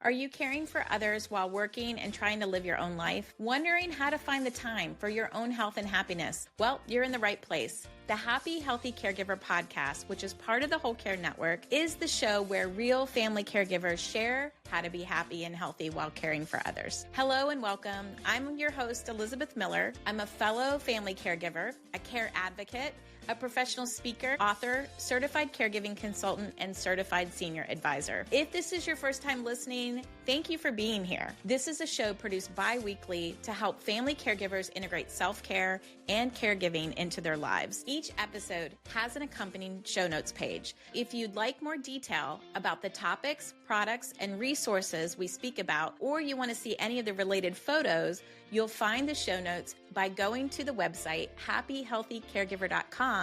Are you caring for others while working and trying to live your own life? Wondering how to find the time for your own health and happiness? Well, you're in the right place. The Happy Healthy Caregiver podcast, which is part of the Whole Care Network, is the show where real family caregivers share how to be happy and healthy while caring for others. Hello and welcome. I'm your host, Elizabeth Miller. I'm a fellow family caregiver, a care advocate, a professional speaker, author, certified caregiving consultant, and certified senior advisor. If this is your first time listening, thank you for being here. This is a show produced bi-weekly to help family caregivers integrate self-care and caregiving into their lives. Each episode has an accompanying show notes page. If you'd like more detail about the topics, products, and resources we speak about, or you want to see any of the related photos, you'll find the show notes by going to the website happyhealthycaregiver.com,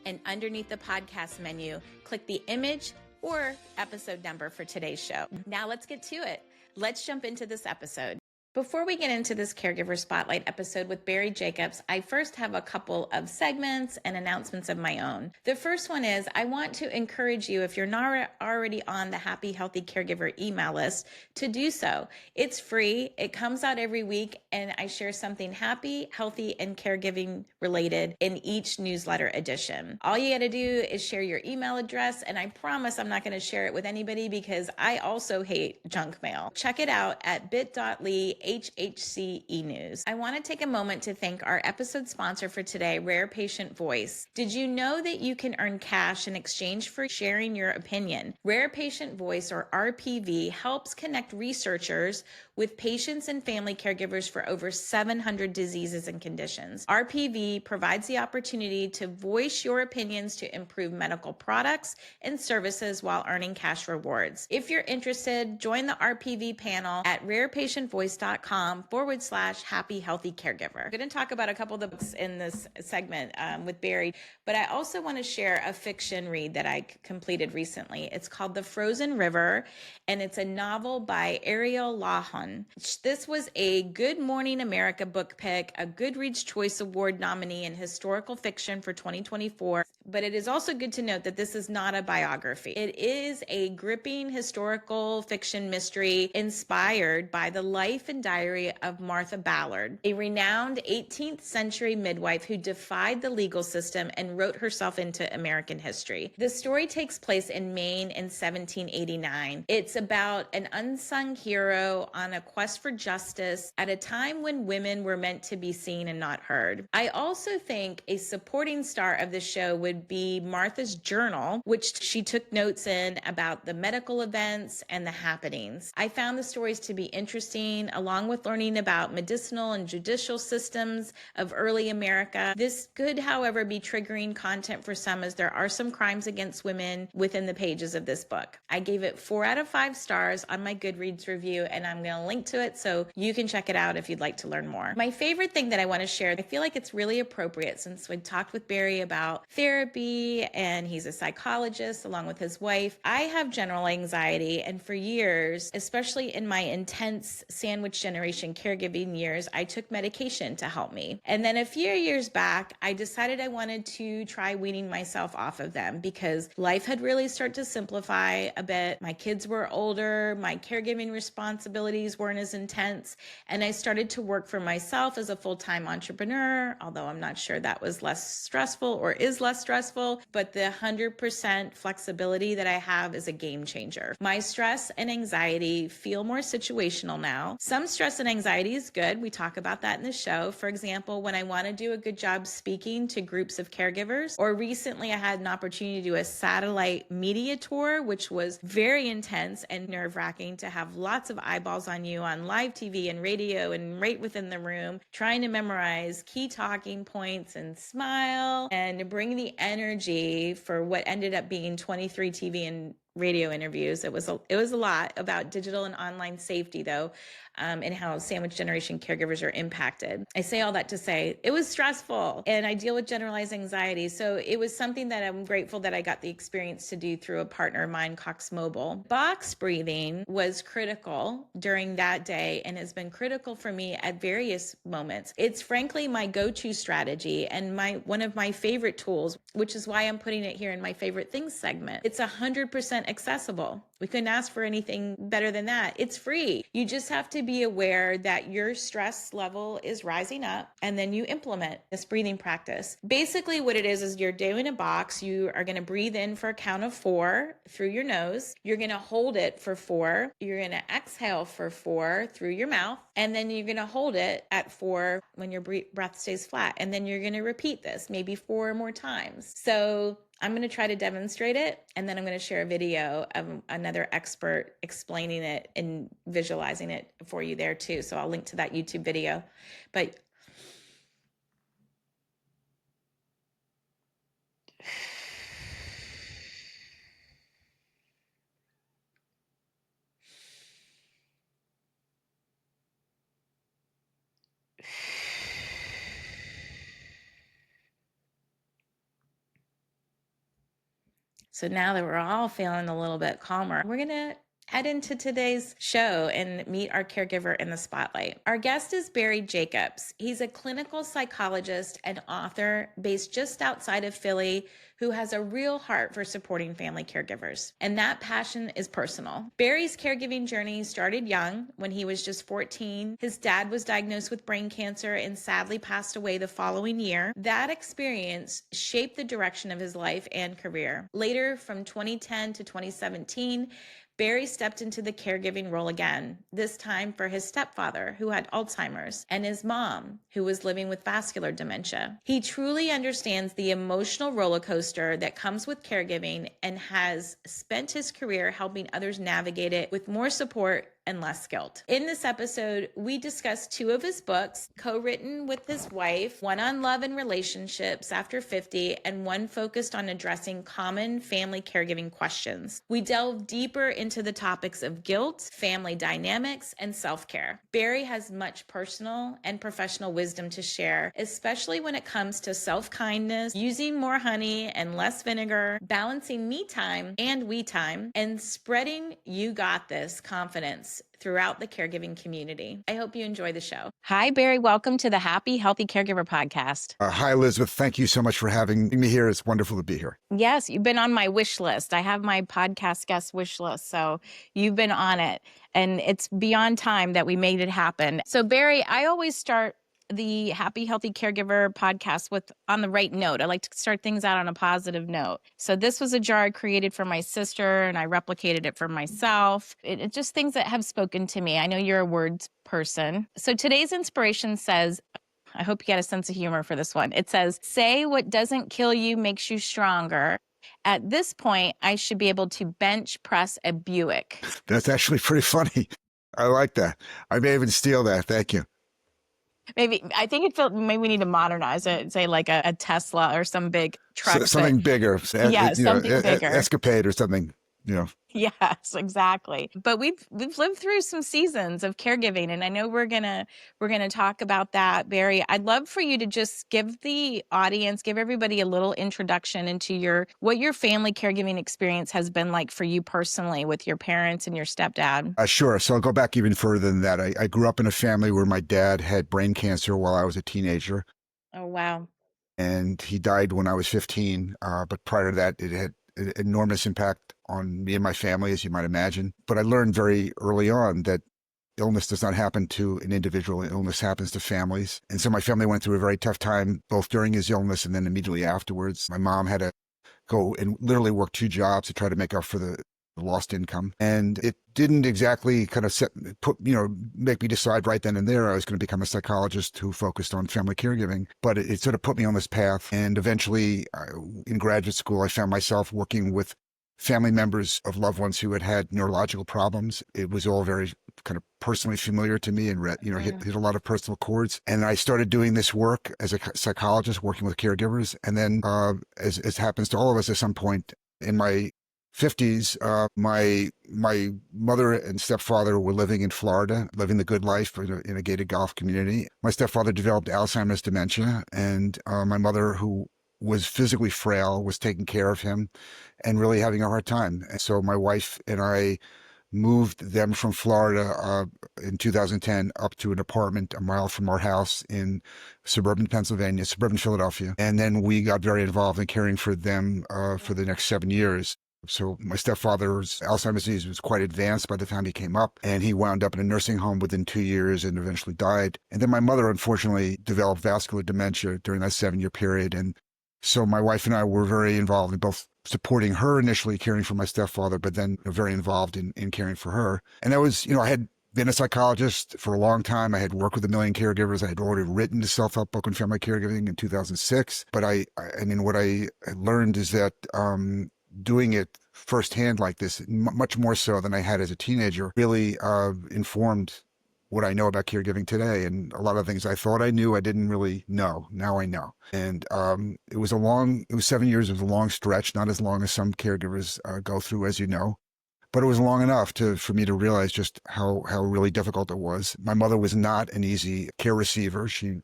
and underneath the podcast menu, click the image or episode number for today's show. Now let's get to it. Let's jump into this episode. Before we get into this Caregiver Spotlight episode with Barry Jacobs, I first have a couple of segments and announcements of my own. The first one is I want to encourage you, if you're not already on the Happy Healthy Caregiver email list, to do so. It's free. It comes out every week, and I share something happy, healthy, and caregiving related in each newsletter edition. All you got to do is share your email address, and I promise I'm not going to share it with anybody because I also hate junk mail. Check it out at bit.ly HHC News. I want to take a moment to thank our episode sponsor for today, Rare Patient Voice. Did you know that you can earn cash in exchange for sharing your opinion? Rare Patient Voice, or RPV, helps connect researchers with patients and family caregivers for over 700 diseases and conditions. RPV provides the opportunity to voice your opinions to improve medical products and services while earning cash rewards. If you're interested, join the RPV panel at rarepatientvoice.com/happy healthy caregiver. I'm going to talk about a couple of the books in this segment with Barry, but I also want to share a fiction read that I completed recently. It's called The Frozen River, and it's a novel by Ariel Lawhon. This was a Good Morning America book pick, a Goodreads Choice Award nominee in historical fiction for 2024, but it is also good to note that this is not a biography. It is a gripping historical fiction mystery inspired by the life and diary of Martha Ballard, a renowned 18th century midwife who defied the legal system and wrote herself into American history. The story takes place in Maine in 1789. It's about an unsung hero on a quest for justice at a time when women were meant to be seen and not heard. I also think a supporting star of the show would be Martha's journal, which she took notes in about the medical events and the happenings. I found the stories to be interesting, along with learning about medicinal and judicial systems of early America. This could, however, be triggering content for some, as there are some crimes against women within the pages of this book. I gave it 4 out of 5 stars on my Goodreads review, and I'm going to link to it so you can check it out if you'd like to learn more. My favorite thing that I want to share, I feel like it's really appropriate since we talked with Barry about therapy, and he's a psychologist along with his wife. I have general anxiety, and for years, especially in my intense sandwich generation caregiving years, I took medication to help me. And then a few years back, I decided I wanted to try weaning myself off of them because life had really started to simplify a bit. My kids were older, my caregiving responsibilities weren't as intense, and I started to work for myself as a full-time entrepreneur, although I'm not sure that was less stressful or is less stressful, but the 100% flexibility that I have is a game changer. My stress and anxiety feel more situational now. Some stress and anxiety is good. We talk about that in the show. For example, when I want to do a good job speaking to groups of caregivers, or recently I had an opportunity to do a satellite media tour, which was very intense and nerve-wracking to have lots of eyeballs on you on live TV and radio and right within the room, trying to memorize key talking points and smile and bring the energy for what ended up being 23 TV and radio interviews. It was a lot about digital and online safety, though, and how sandwich generation caregivers are impacted. I say all that to say it was stressful, and I deal with generalized anxiety. So it was something that I'm grateful that I got the experience to do through a partner of mine, Cox Mobile. Box breathing was critical during that day and has been critical for me at various moments. It's frankly my go-to strategy and one of my favorite tools, which is why I'm putting it here in my favorite things segment. It's 100% accessible. We couldn't ask for anything better than that. It's free. You just have to be aware that your stress level is rising up, and then you implement this breathing practice. Basically what it is you're doing a box. You are going to breathe in for a count of 4 through your nose. You're going to hold it for 4. You're going to exhale for 4 through your mouth. And then you're going to hold it at 4 when your breath stays flat. And then you're going to repeat this maybe 4 more times. So I'm going to try to demonstrate it, and then I'm going to share a video of another expert explaining it and visualizing it for you there too. So I'll link to that YouTube video. But so now that we're all feeling a little bit calmer, we're going to head into today's show and meet our caregiver in the spotlight. Our guest is Barry Jacobs. He's a clinical psychologist and author based just outside of Philly who has a real heart for supporting family caregivers. And that passion is personal. Barry's caregiving journey started young when he was just 14. His dad was diagnosed with brain cancer and sadly passed away the following year. That experience shaped the direction of his life and career. Later, from 2010 to 2017, Barry stepped into the caregiving role again, this time for his stepfather, who had Alzheimer's, and his mom, who was living with vascular dementia. He truly understands the emotional roller coaster that comes with caregiving and has spent his career helping others navigate it with more support and less guilt. In this episode, we discuss 2 of his books, co-written with his wife, one on love and relationships after 50, and one focused on addressing common family caregiving questions. We delve deeper into the topics of guilt, family dynamics, and self-care. Barry has much personal and professional wisdom to share, especially when it comes to self-kindness, using more honey and less vinegar, balancing me time and we time, and spreading you got this confidence throughout the caregiving community. I hope you enjoy the show. Hi, Barry. Welcome to the Happy, Healthy Caregiver podcast. Hi, Elizabeth. Thank you so much for having me here. It's wonderful to be here. Yes, you've been on my wish list. I have my podcast guest wish list. So you've been on it, and it's beyond time that we made it happen. So Barry, I always start the Happy Healthy Caregiver podcast with on the right note. I like to start things out on a positive note. So this was a jar I created for my sister, and I replicated it for myself. It's just things that have spoken to me. I know you're a words person. So today's inspiration says, I hope you get a sense of humor for this one. It says, say what doesn't kill you makes you stronger. At this point, I should be able to bench press a Buick. That's actually pretty funny. I like that. I may even steal that. Thank you. Maybe, I think maybe we need to modernize it, say like a Tesla or some big truck. Something bigger. Yeah, something bigger. Escapade or something, Yes, exactly. But we've lived through some seasons of caregiving, and I know we're gonna talk about that, Barry. I'd love for you to just give the audience, give everybody a little introduction into what your family caregiving experience has been like for you personally with your parents and your stepdad. Sure. So I'll go back even further than that. I grew up in a family where my dad had brain cancer while I was a teenager. Oh, wow. And he died when I was 15. But prior to that, it had an enormous impact on me and my family, as you might imagine. But I learned very early on that illness does not happen to an individual. Illness happens to families. And so my family went through a very tough time, both during his illness and then immediately afterwards. My mom had to go and literally work 2 jobs to try to make up for the lost income. And it didn't exactly kind of make me decide right then and there I was going to become a psychologist who focused on family caregiving. But it sort of put me on this path. And eventually in graduate school, I found myself working with family members of loved ones who had neurological problems. It was all very kind of personally familiar to me and hit a lot of personal chords. And I started doing this work as a psychologist, working with caregivers. And then as happens to all of us at some point in my 50s, my mother and stepfather were living in Florida, living the good life in a gated golf community. My stepfather developed Alzheimer's dementia, and my mother, who was physically frail, was taking care of him and really having a hard time. And so my wife and I moved them from Florida in 2010 up to an apartment a mile from our house in suburban Philadelphia. And then we got very involved in caring for them for the next 7 years. So my stepfather's Alzheimer's disease was quite advanced by the time he came up, and he wound up in a nursing home within 2 years and eventually died. And then my mother, unfortunately, developed vascular dementia during that 7-year period. And so my wife and I were very involved in both supporting her initially, caring for my stepfather, but then very involved in caring for her. And that was, I had been a psychologist for a long time. I had worked with a million caregivers. I had already written the self-help book on family caregiving in 2006. But I mean, what I learned is that doing it firsthand like this, much more so than I had as a teenager, really informed what I know about caregiving today. And a lot of things I thought I knew, I didn't really know. Now I know. And it was 7 years. It was a long stretch, not as long as some caregivers go through, as you know. But it was long enough for me to realize just how really difficult it was. My mother was not an easy care receiver. She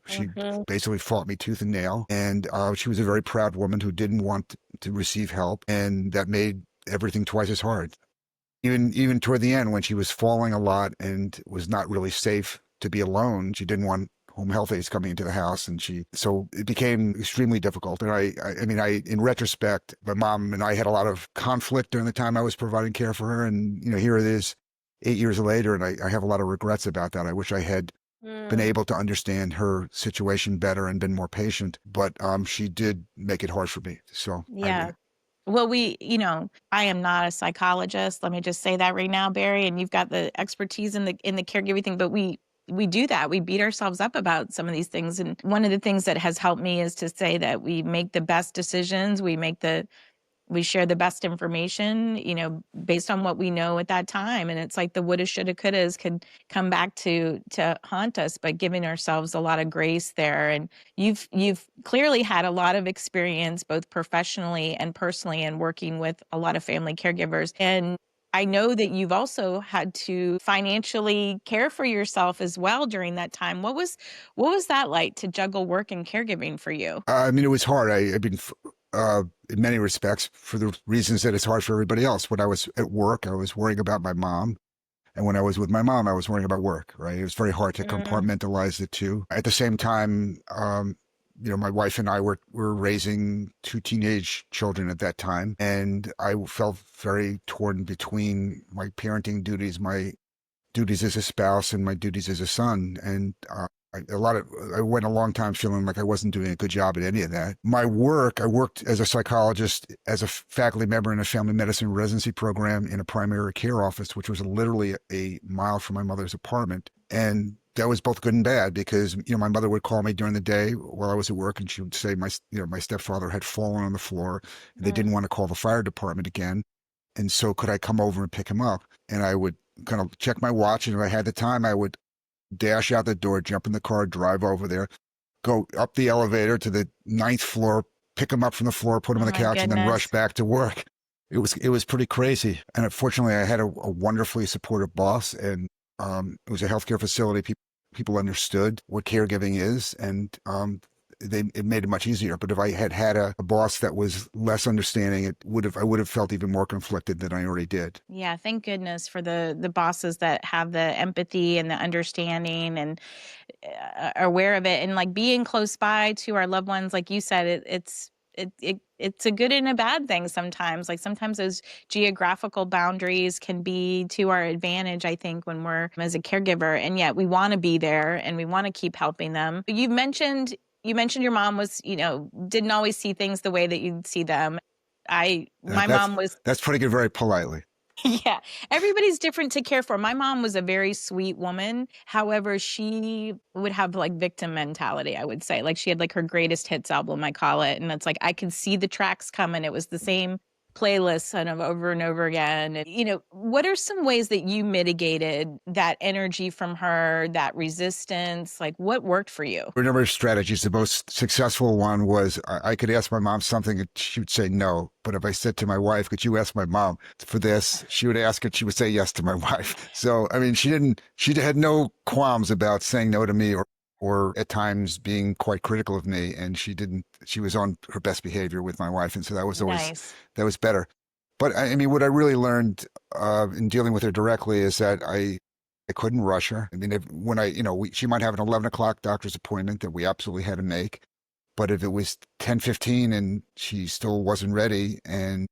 basically fought me tooth and nail. And she was a very proud woman who didn't want to receive help. And that made everything twice as hard. Even toward the end, when she was falling a lot and was not really safe to be alone, she didn't want home health aides coming into the house, and so it became extremely difficult. And I mean, in retrospect, my mom and I had a lot of conflict during the time I was providing care for her, and here it is, 8 years later, and I have a lot of regrets about that. I wish I had been able to understand her situation better and been more patient, but she did make it hard for me. So yeah. Well, I am not a psychologist. Let me just say that right now, Barry, and you've got the expertise in the caregiving thing, but we do that. We beat ourselves up about some of these things. And one of the things that has helped me is to say that we make the best decisions. We share the best information, based on what we know at that time. And it's like the woulda, shoulda, couldas could come back to haunt us, but giving ourselves a lot of grace there. And you've clearly had a lot of experience, both professionally and personally, and working with a lot of family caregivers. And I know that you've also had to financially care for yourself as well during that time. What was that like to juggle work and caregiving for you? I mean, it was hard. I've been in many respects, for the reasons that it's hard for everybody else. When I was at work, I was worrying about my mom. And when I was with my mom, I was worrying about work, right? It was very hard to compartmentalize the two. At the same time, my wife and I were raising 2 teenage children at that time. And I felt very torn between my parenting duties, my duties as a spouse, and my duties as a son. And I went a long time feeling like I wasn't doing a good job at any of that. My work, I worked as a psychologist, as a faculty member in a family medicine residency program in a primary care office, which was literally a mile from my mother's apartment. And that was both good and bad because, my mother would call me during the day while I was at work, and she would say my stepfather had fallen on the floor. And they didn't want to call the fire department again. And so could I come over and pick him up? And I would kind of check my watch, and if I had the time, I would dash out the door, jump in the car, drive over there, go up the elevator to the 9th floor, pick him up from the floor, put him on the couch, and then rush back to work. It was pretty crazy. And unfortunately, I had a wonderfully supportive boss, and it was a healthcare facility. People understood what caregiving is, and it made it much easier. But if I had a boss that was less understanding, I would have felt even more conflicted than I already did. Yeah, thank goodness for the bosses that have the empathy and the understanding and are aware of it, and like being close by to our loved ones. Like you said, it's a good and a bad thing sometimes. Like sometimes those geographical boundaries can be to our advantage, I think, when we're as a caregiver, and yet we want to be there and we want to keep helping them. You mentioned your mom was, didn't always see things the way that you'd see them. Mom was. That's putting it very politely. Yeah, everybody's different to care for. My mom was a very sweet woman. However, she would have like victim mentality, I would say. Like she had like her greatest hits album, I call it. And it's like I could see the tracks coming. It was the same playlist kind of over and over again. And, what are some ways that you mitigated that energy from her, that resistance? Like what worked for you? There were a number of strategies. The most successful one was I could ask my mom something and she would say no. But if I said to my wife, could you ask my mom for this? She would ask it. She would say yes to my wife. So, I mean, she had no qualms about saying no to me or at times being quite critical of me. And she was on her best behavior with my wife. And so that was always, nice. That was better. But I mean, what I really learned in dealing with her directly is that I couldn't rush her. I mean, she might have an 11 o'clock doctor's appointment that we absolutely had to make. But if it was 10:15 and she still wasn't ready and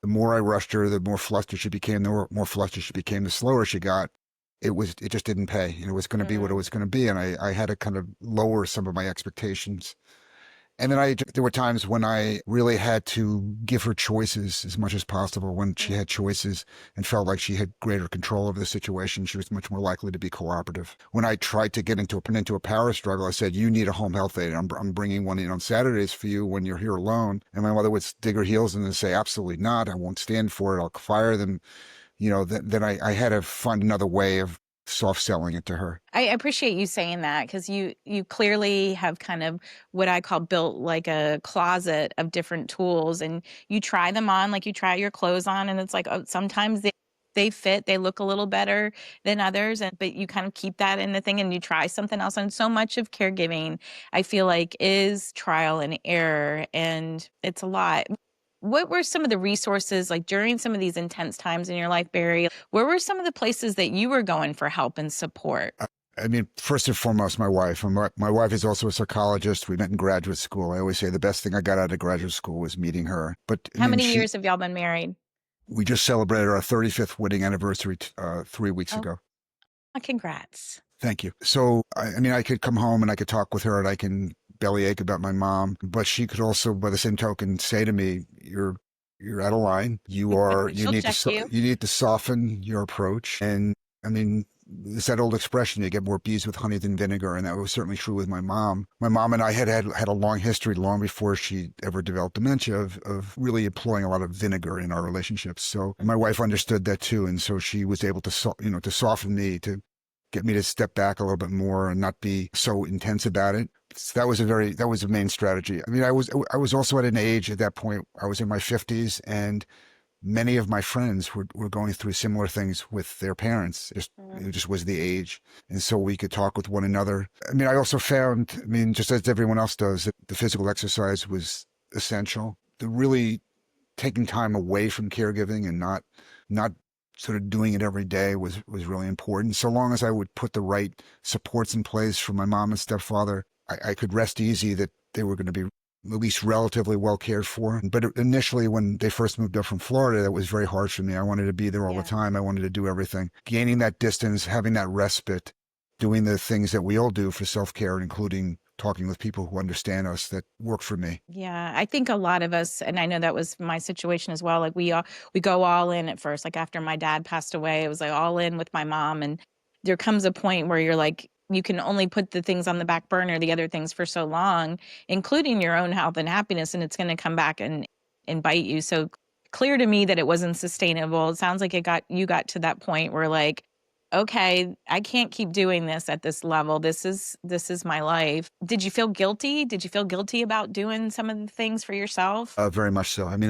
The more I rushed her, the more flustered she became. The more flustered she became, the slower she got. It just didn't pay. It was going to be what it Mm. was going to be, and I had to kind of lower some of my expectations. And then there were times when I really had to give her choices as much as possible. When she had choices and felt like she had greater control of the situation, she was much more likely to be cooperative. When I tried to get into a power struggle, I said, "You need a home health aide. I'm bringing one in on Saturdays for you when you're here alone." And my mother would dig her heels in and say, "Absolutely not. I won't stand for it. I'll fire them." Then I had to find another way of soft selling it to her. I appreciate you saying that because you clearly have kind of what I call built like a closet of different tools, and you try them on, like you try your clothes on, and it's like, oh, sometimes they fit, they look a little better than others, and but you kind of keep that in the thing and you try something else. And so much of caregiving, I feel like, is trial and error, and it's a lot. What were some of the resources, like during some of these intense times in your life, Barry? Where were some of the places that you were going for help and support? I mean, first and foremost, my wife. My wife is also a psychologist. We met in graduate school. I always say the best thing I got out of graduate school was meeting her. But I How mean, many years have y'all been married? we just celebrated our 35th wedding anniversary 3 weeks Oh, ago. congrats. Thank you. So, I mean, I could come home and I could talk with her and I can bellyache about my mom, but she could also, by the same token, say to me, you're out of line. She'll check you. You need to soften your approach. And I mean, it's that old expression, you get more bees with honey than vinegar. And that was certainly true with my mom. My mom and I had a long history, long before she ever developed dementia, of really employing a lot of vinegar in our relationships. So my wife understood that too. And so she was able to, to soften me, to get me to step back a little bit more and not be so intense about it. So that was a main strategy. I mean, I was also at an age at that point, I was in my 50s, and many of my friends were going through similar things with their parents. It just was the age. And so we could talk with one another. I mean, I also found, I mean, just as everyone else does, that the physical exercise was essential. The really taking time away from caregiving and not sort of doing it every day was really important. So long as I would put the right supports in place for my mom and stepfather, I could rest easy that they were going to be at least relatively well cared for. But initially, when they first moved up from Florida, that was very hard for me. I wanted to be there all the Yeah. time. I wanted to do everything. Gaining that distance, having that respite, doing the things that we all do for self-care, including talking with people who understand us, that worked for me. Yeah, I think a lot of us, and I know that was my situation as well. Like we go all in at first. Like after my dad passed away, it was like all in with my mom, and there comes a point where you're like, you can only put the things on the back burner, the other things for so long, including your own health and happiness, and it's going to come back and bite you. So clear to me that it wasn't sustainable. It sounds like you got to that point where like, okay, I can't keep doing this at this level. This is my life. Did you feel guilty? Did you feel guilty about doing some of the things for yourself? Very much so. I mean,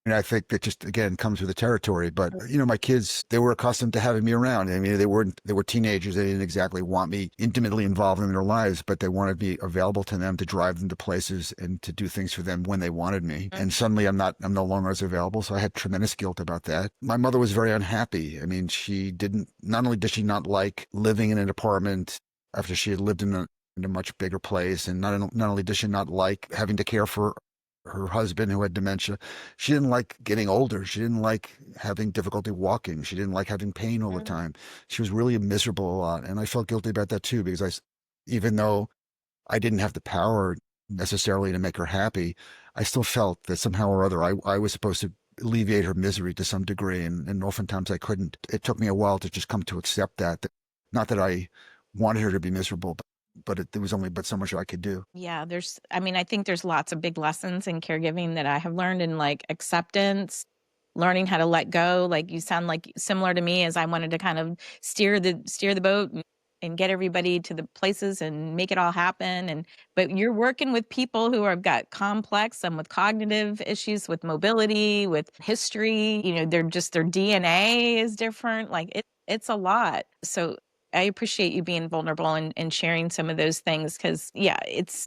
I think that just again comes with the territory. But my kids, they were accustomed to having me around. I mean, they were teenagers. They didn't exactly want me intimately involved in their lives, but they wanted me available to them, to drive them to places and to do things for them when they wanted me. And suddenly I'm no longer as available. So I had tremendous guilt about that. My mother was very unhappy. I mean, not only did she not like living in an apartment after she had lived in a much bigger place, and not only did she not like having to care for her husband who had dementia, she didn't like getting older. She didn't like having difficulty walking. She didn't like having pain all the time. She was really miserable a lot. And I felt guilty about that too, because even though I didn't have the power necessarily to make her happy, I still felt that somehow or other I was supposed to alleviate her misery to some degree. And oftentimes I couldn't. It took me a while to just come to accept that not that I wanted her to be miserable, but there was only but so much I could do. Yeah, I mean, I think there's lots of big lessons in caregiving that I have learned in like acceptance, learning how to let go. Like you sound like similar to me as I wanted to kind of steer the boat and get everybody to the places and make it all happen. But you're working with people who have got complex, some with cognitive issues, with mobility, with history. Their DNA is different. Like it's a lot. So I appreciate you being vulnerable and sharing some of those things because, yeah,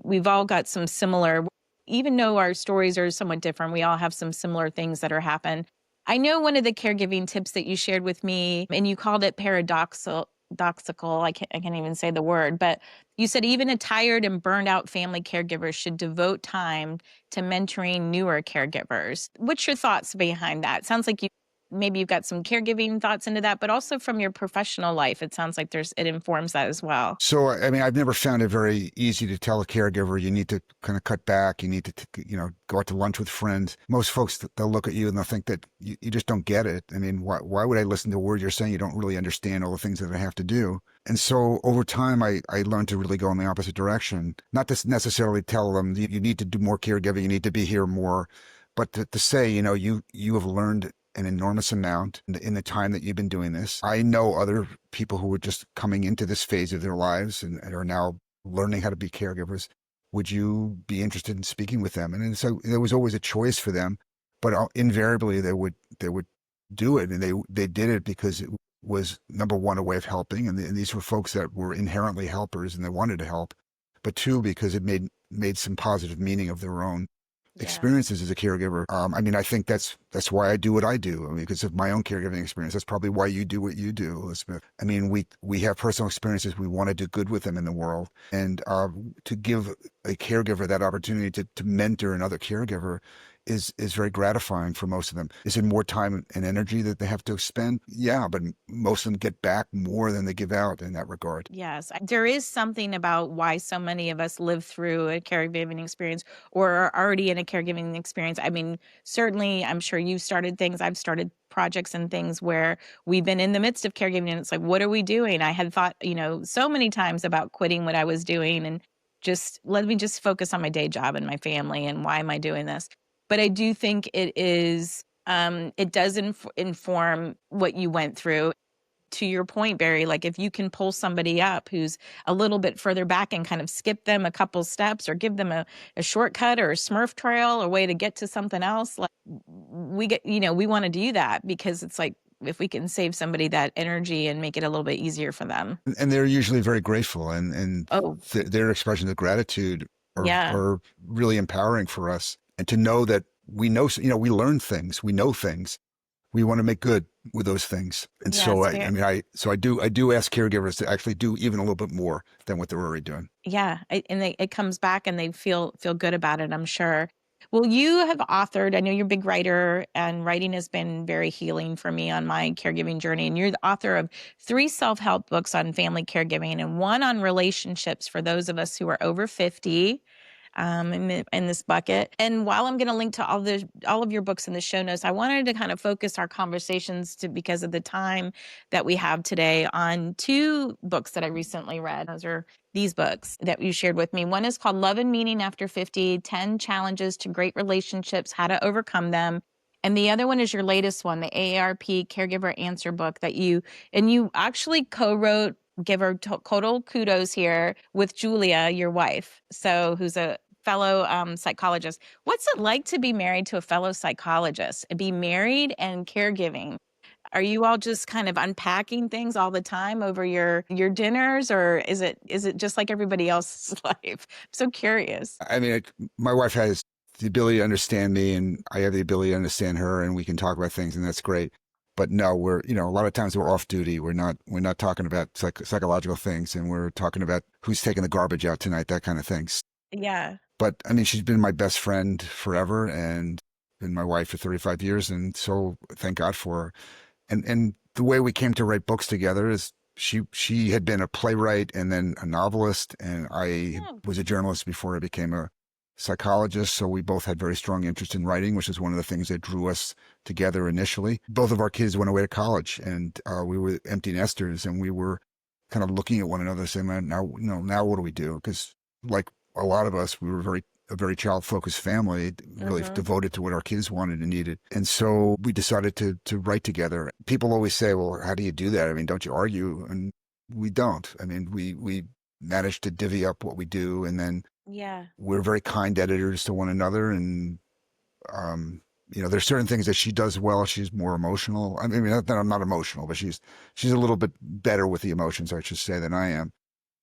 we've all got some similar, even though our stories are somewhat different, we all have some similar things that are happen. I know one of the caregiving tips that you shared with me, and you called it paradoxical. paradoxical. I can't even say the word, but you said even a tired and burned out family caregiver should devote time to mentoring newer caregivers. What's your thoughts behind that? Sounds like maybe you've got some caregiving thoughts into that, but also from your professional life, it sounds like it informs that as well. So, I mean, I've never found it very easy to tell a caregiver you need to kind of cut back. You need to, go out to lunch with friends. Most folks, they'll look at you and they'll think that you just don't get it. I mean, why would I listen to a word you're saying? You don't really understand all the things that I have to do. And so over time, I learned to really go in the opposite direction. Not to necessarily tell them you need to do more caregiving, you need to be here more, but to say, you have learned an enormous amount in the time that you've been doing this. I know other people who are just coming into this phase of their lives and are now learning how to be caregivers. Would you be interested in speaking with them? And so there was always a choice for them, but invariably they would do it, and they did it because it was, number one, a way of helping, and these were folks that were inherently helpers and they wanted to help, but two, because it made some positive meaning of their own Yeah. experiences as a caregiver. I mean, I think that's why I do what I do. I mean, because of my own caregiving experience. That's probably why you do what you do, Elizabeth. I mean, we have personal experiences. We want to do good with them in the world, and to give a caregiver that opportunity to mentor another caregiver is very gratifying for most of them. Is it more time and energy that they have to expend? Yeah, but most of them get back more than they give out in that regard. Yes, there is something about why so many of us live through a caregiving experience or are already in a caregiving experience. I mean, certainly, I'm sure you've started things. I've started projects and things where we've been in the midst of caregiving, and it's like, what are we doing? I had thought, so many times about quitting what I was doing and just let me just focus on my day job and my family and why am I doing this? But I do think it does inform what you went through. To your point, Barry, like if you can pull somebody up who's a little bit further back and kind of skip them a couple steps or give them a shortcut or a Smurf trail or way to get to something else, like we want to do that because it's like if we can save somebody that energy and make it a little bit easier for them. And they're usually very grateful, and Oh, their expressions of gratitude yeah. are really empowering for us. And to know that we know, we learn things, we know things, we want to make good with those things. And so, Yes. I mean, I do ask caregivers to actually do even a little bit more than what they're already doing. Yeah, it comes back and they feel good about it, I'm sure. Well, you have authored, I know you're a big writer, and writing has been very healing for me on my caregiving journey. And you're the author of 3 self-help books on family caregiving and 1 on relationships for those of us who are over 50 in this bucket. And while I'm going to link to all of your books in the show notes, I wanted to kind of focus our conversations because of the time that we have today on 2 books that I recently read. Those are these books that you shared with me. One is called Love and Meaning After 50, 10 Challenges to Great Relationships, How to Overcome Them. And the other one is your latest one, the AARP Caregiver Answer book that you actually co-wrote. Give her total kudos here with Julia, your wife, so who's a fellow psychologist. What's it like to be married to a fellow psychologist and be married and caregiving? Are you all just kind of unpacking things all the time over your dinners, or is it just like everybody else's life? I'm so curious. I mean, my wife has the ability to understand me, and I have the ability to understand her, and we can talk about things, and that's great. But no, we're, a lot of times we're off duty. We're not talking about psychological things, and we're talking about who's taking the garbage out tonight, that kind of things. Yeah. But I mean, she's been my best friend forever and been my wife for 35 years. And so thank God for her. And the way we came to write books together is she had been a playwright and then a novelist, and I Oh, was a journalist before I became a psychologist. So we both had very strong interest in writing, which is one of the things that drew us together initially. Both of our kids went away to college, and we were empty nesters, and we were kind of looking at one another saying, "Man, now what do we do?" Because like a lot of us, we were a very child focused family, really mhm. devoted to what our kids wanted and needed. And so we decided to write together. People always say, well, how do you do that? I mean, don't you argue? And we don't. I mean, we managed to divvy up what we do, and then Yeah. we're very kind editors to one another. And there's certain things that she does well. She's more emotional. I mean, not that I'm not emotional, but she's a little bit better with the emotions, I should say, than I am.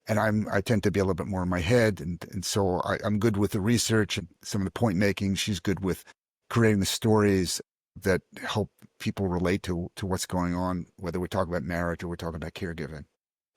And I tend to be a little bit more in my head, and so I'm good with the research and some of the point making. She's good with creating the stories that help people relate to what's going on, whether we're talking about marriage or we're talking about caregiving.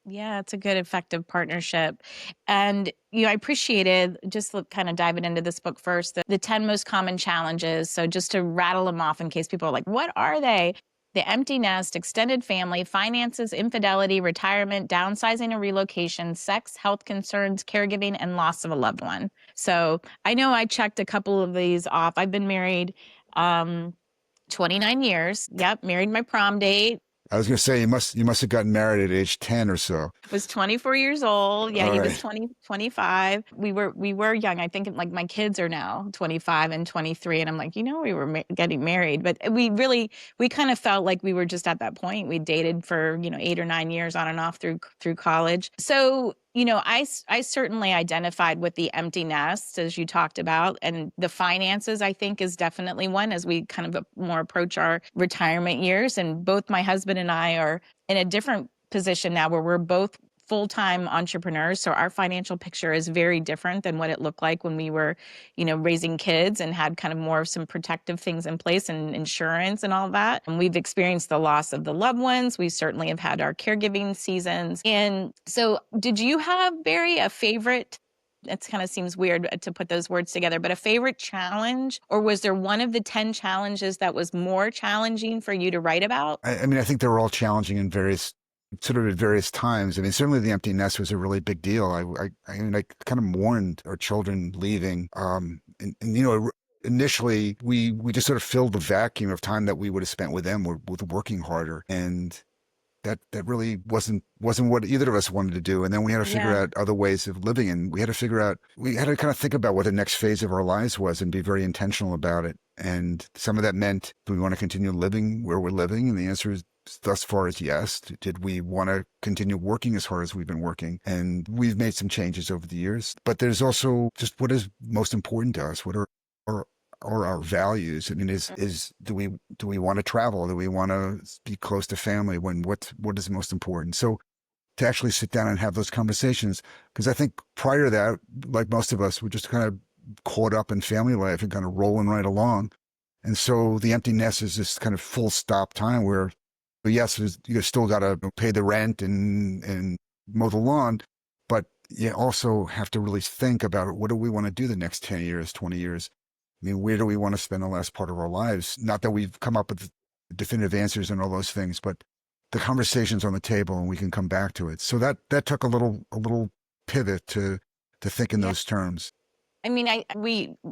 Yeah, it's a good, effective partnership. And, I appreciated just kind of diving into this book first, the 10 most common challenges. So just to rattle them off in case people are like, what are they? The empty nest, extended family, finances, infidelity, retirement, downsizing or relocation, sex, health concerns, caregiving, and loss of a loved one. So I know I checked a couple of these off. I've been married 29 years. Yep, married my prom date. I was going to say you must have gotten married at age 10 or so. Was 24 years old. Yeah, All he was right. 20, 25. We were young. I think like my kids are now 25 and 23 and I'm like, we were getting married, but we kind of felt like we were just at that point. We dated for, 8 or 9 years on and off through college. So, I certainly identified with the empty nest as you talked about, and the finances I think is definitely one as we kind of more approach our retirement years, and both my husband and I are in a different position now where we're both full-time entrepreneurs. So our financial picture is very different than what it looked like when we were, raising kids and had kind of more of some protective things in place and insurance and all that. And we've experienced the loss of the loved ones. We certainly have had our caregiving seasons. And so did you have, Barry, a favorite? It kind of seems weird to put those words together, but a favorite challenge? Or was there one of the 10 challenges that was more challenging for you to write about? I mean, I think they were all challenging in various sort of at various times. I mean, certainly the empty nest was a really big deal. I mean, I kind of mourned our children leaving. Initially we just sort of filled the vacuum of time that we would have spent with them with working harder, and that really wasn't what either of us wanted to do. And then we had to figure Yeah. out other ways of living, and we had to kind of think about what the next phase of our lives was and be very intentional about it. And some of that meant, do we want to continue living where we're living? And the answer is thus far is yes. Did we want to continue working as hard as we've been working? And we've made some changes over the years, but there's also just what is most important to us. What are our or our values? I mean, is do we want to travel? Do we want to be close to family? What is most important? So to actually sit down and have those conversations, because I think prior to that, like most of us, we're just kind of caught up in family life and kind of rolling right along. And so the empty nest is this kind of full stop time where, yes, you still got to pay the rent and mow the lawn, but you also have to really think about what do we want to do the next 10 years, 20 years. I mean, where do we want to spend the last part of our lives? Not that we've come up with definitive answers and all those things, but the conversation's on the table and we can come back to it. So that took a little pivot to think in Yeah. those terms. I mean,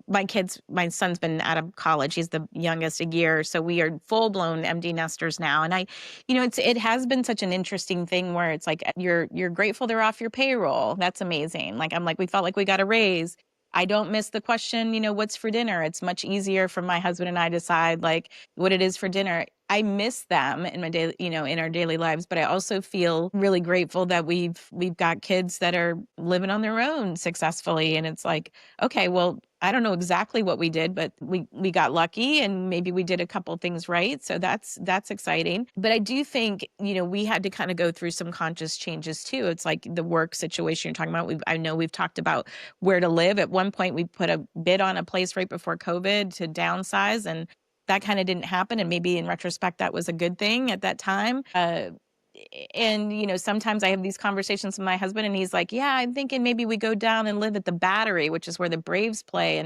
my son's been out of college. He's the youngest a year. So we are full blown empty nesters now. And it has been such an interesting thing where it's like, you're grateful they're off your payroll. That's amazing. Like, I'm like, we felt like we got a raise. I don't miss the question, what's for dinner? It's much easier for my husband and I to decide like what it is for dinner. I miss them in my daily, in our daily lives, but I also feel really grateful that we've got kids that are living on their own successfully. And it's like, okay, well, I don't know exactly what we did, but we got lucky and maybe we did a couple things right. So that's exciting. But I do think, we had to kind of go through some conscious changes too. It's like the work situation you're talking about. I know we've talked about where to live. At one point we put a bid on a place right before COVID to downsize, and that kind of didn't happen. And maybe in retrospect, that was a good thing at that time. And sometimes I have these conversations with my husband and he's like, yeah, I'm thinking maybe we go down and live at the Battery, which is where the Braves play.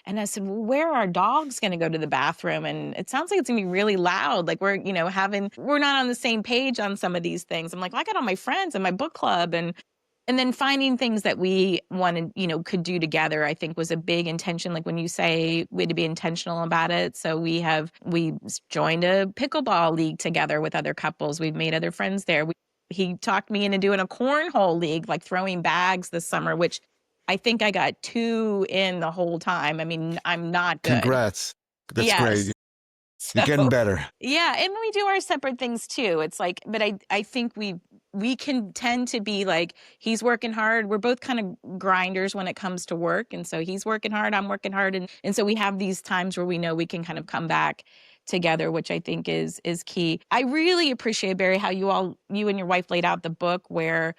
And I said, well, where are our dogs going to go to the bathroom? And it sounds like it's going to be really loud. Like we're not on the same page on some of these things. I'm like, well, I got all my friends and my book club, and then finding things that we wanted, could do together, I think was a big intention. Like when you say we had to be intentional about it. So we joined a pickleball league together with other couples. We've made other friends there. He talked me into doing a cornhole league, like throwing bags this summer, which I think I got 2 in the whole time. I mean, I'm not good. Congrats. That's Yes. great. You're getting better. Yeah, and we do our separate things too. It's like, but I think we can tend to be like, he's working hard. We're both kind of grinders when it comes to work. And so he's working hard, I'm working hard. And so we have these times where we know we can kind of come back together, which I think is key. I really appreciate, Barry, how you and your wife laid out the book where,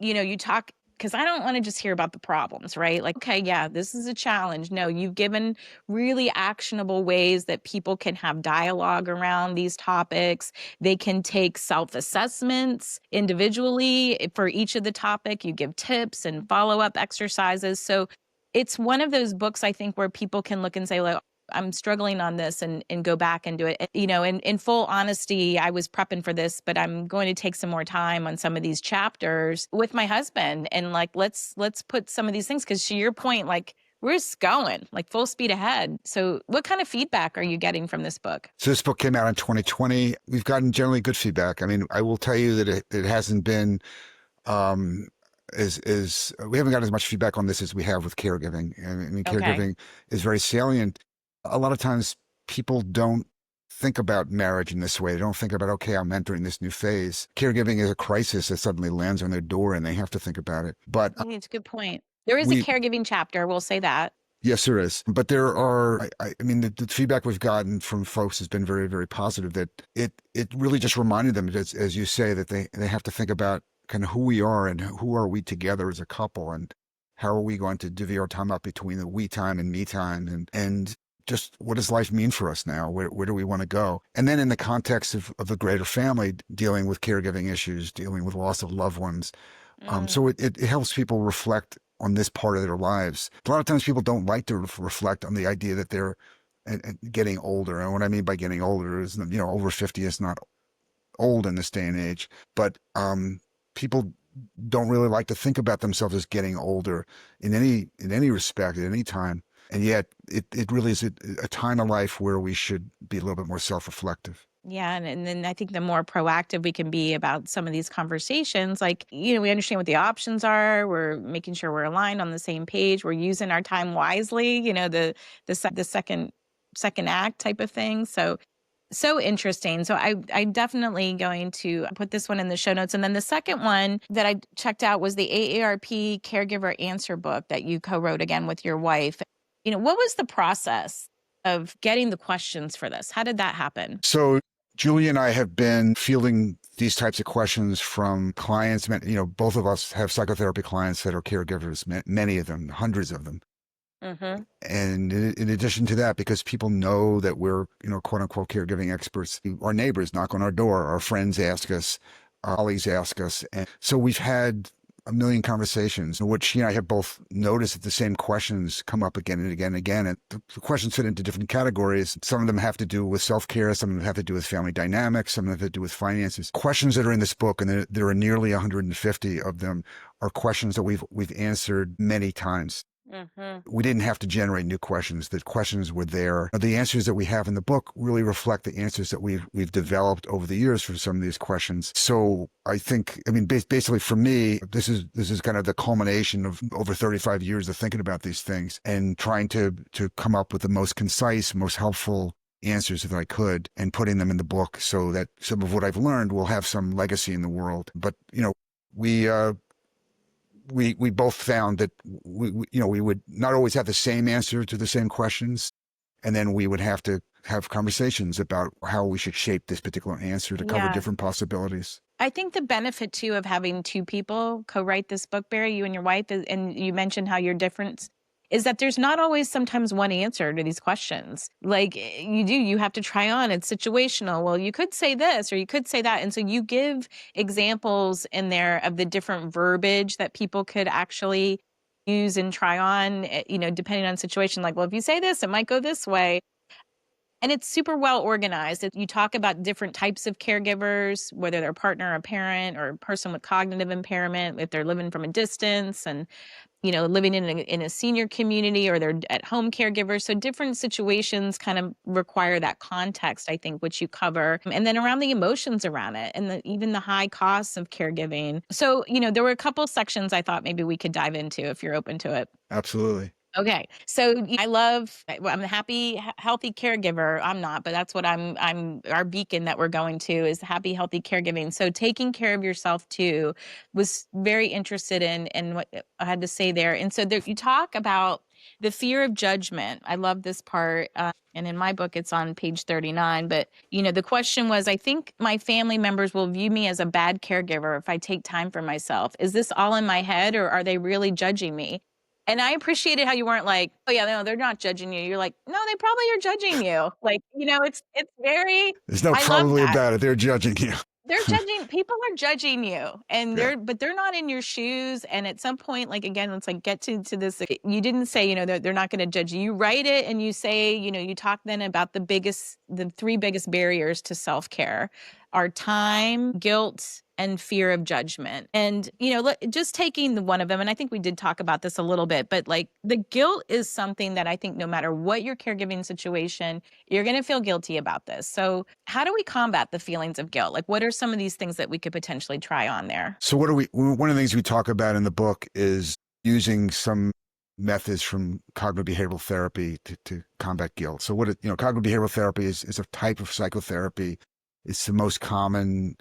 you talk because I don't want to just hear about the problems, right? Like, okay, yeah, this is a challenge. No, you've given really actionable ways that people can have dialogue around these topics. They can take self-assessments individually for each of the topic. You give tips and follow-up exercises. So it's one of those books, I think, where people can look and say, like, I'm struggling on this and go back and do it. You know, in full honesty, I was prepping for this, but I'm going to take some more time on some of these chapters with my husband and like let's put some of these things, because to your point, like we're just going like full speed ahead. So what kind of feedback are you getting from this book? So this book came out in 2020. We've gotten generally good feedback. I mean, I will tell you that it hasn't been um, we haven't gotten as much feedback on this as we have with caregiving. I mean, Okay. caregiving is very salient. A lot of times people don't think about marriage in this way. They don't think about, okay, I'm entering this new phase. Caregiving is a crisis that suddenly lands on their door and they have to think about it. But I think it's a good point. There is a we, caregiving chapter, we'll say that. yes, there is. But there are, I mean, the feedback we've gotten from folks has been very, very positive that it really just reminded them, as you say, that they have to think about kind of who we are and who are we together as a couple and how are we going to divvy our time up between the we time and me time and just what does life mean for us now? Where do we want to go? And then in the context of the greater family, dealing with caregiving issues, dealing with loss of loved ones. Mm, So it helps people reflect on this part of their lives. A lot of times people don't like to reflect on the idea that they're getting older. And what I mean by getting older is, over 50 is not old in this day and age, but people don't really like to think about themselves as getting older in any respect at any time. And yet it really is a time of life where we should be a little bit more self-reflective. yeah, and then I think the more proactive we can be about some of these conversations, like, you know, we understand what the options are. We're making sure we're aligned on the same page. We're using our time wisely, you know, the second act type of thing. So interesting. So I definitely going to put this one in the show notes. And then the second one that I checked out was the AARP Caregiver Answer book that you co-wrote again with your wife. You know, what was the process of getting the questions for this? How did that happen? So Julie and I have been fielding these types of questions from clients. Both of us have psychotherapy clients that are caregivers, many of them, hundreds of them. Mm-hmm. And in addition to that, because people know that we're, quote unquote, caregiving experts, our neighbors knock on our door, our friends ask us, our colleagues ask us. And so we've had a million conversations in which she and I have both noticed that the same questions come up again and again and again. And the questions fit into different categories. Some of them have to do with self-care. Some of them have to do with family dynamics. Some of them have to do with finances. Questions that are in this book, and there are nearly 150 of them, are questions that we've answered many times. Mm-hmm. We didn't have to generate new questions. The questions were there. The answers that we have in the book really reflect the answers that we've developed over the years for some of these questions. So I think, basically for me, this is kind of the culmination of over 35 years of thinking about these things and trying to come up with the most concise, most helpful answers that I could and putting them in the book so that some of what I've learned will have some legacy in the world. But, we both found that we would not always have the same answer to the same questions, and then we would have to have conversations about how we should shape this particular answer to cover Yeah. different possibilities. I think the benefit too of having two people co-write this book, Barry, you and your wife, and you mentioned how you're different, is that there's not always sometimes one answer to these questions. Like you have to try on. It's situational. Well, you could say this or you could say that. And so you give examples in there of the different verbiage that people could actually use and try on, depending on situation. Like, well, if you say this, it might go this way. And it's super well organized. You talk about different types of caregivers, whether they're a partner, a parent, or a person with cognitive impairment, if they're living from a distance and, living in a senior community, or they're at home caregivers. So different situations kind of require that context, I think, which you cover. And then around the emotions around it and even the high costs of caregiving. So, there were a couple sections I thought maybe we could dive into if you're open to it. Absolutely. Okay. So I'm a happy, healthy caregiver. I'm not, but that's what our beacon that we're going to is happy, healthy caregiving. So taking care of yourself too was very interested in what I had to say there. And so there, you talk about The fear of judgment. I love this part. And in my book, it's on page 39. But, the question was, I think my family members will view me as a bad caregiver if I take time for myself. Is this all in my head, or are they really judging me? And I appreciated how you weren't like, oh yeah, no, they're not judging you. You're like, no, they probably are judging you. Like, it's very, There's no I love probably that. about it. They're judging you. People are judging you, and Yeah. but they're not in your shoes. And at some point, like, again, let's like get to this. You didn't say, they're not going to judge you. You write it and you say, you talk then about the three biggest barriers to self-care are time, guilt, and fear of judgment. And, just taking the one of them, and I think we did talk about this a little bit, but like the guilt is something that I think no matter what your caregiving situation, you're going to feel guilty about this. So how do we combat the feelings of guilt? Like, what are some of these things that we could potentially try on there? So one of the things we talk about in the book is using some methods from cognitive behavioral therapy to combat guilt. So cognitive behavioral therapy is a type of psychotherapy. It's the most common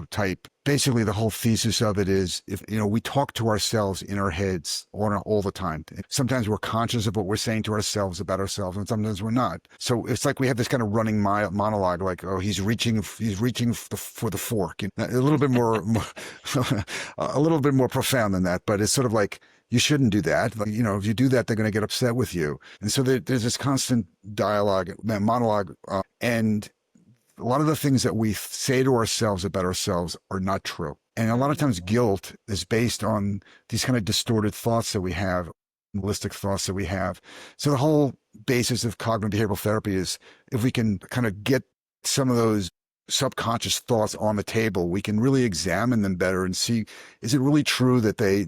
type. Basically, the whole thesis of it is, if we talk to ourselves in our heads all the time. Sometimes we're conscious of what we're saying to ourselves about ourselves, and sometimes we're not. So it's like we have this kind of running monologue, like, oh, he's reaching for the fork. A little bit more, a little bit more profound than that. But it's sort of like, you shouldn't do that. Like, if you do that, they're going to get upset with you. And so there's this constant monologue, and a lot of the things that we say to ourselves about ourselves are not true. And a lot of times guilt is based on these kind of distorted thoughts that we have, holistic thoughts that we have. So the whole basis of cognitive behavioral therapy is, if we can kind of get some of those subconscious thoughts on the table, we can really examine them better and see, is it really true that they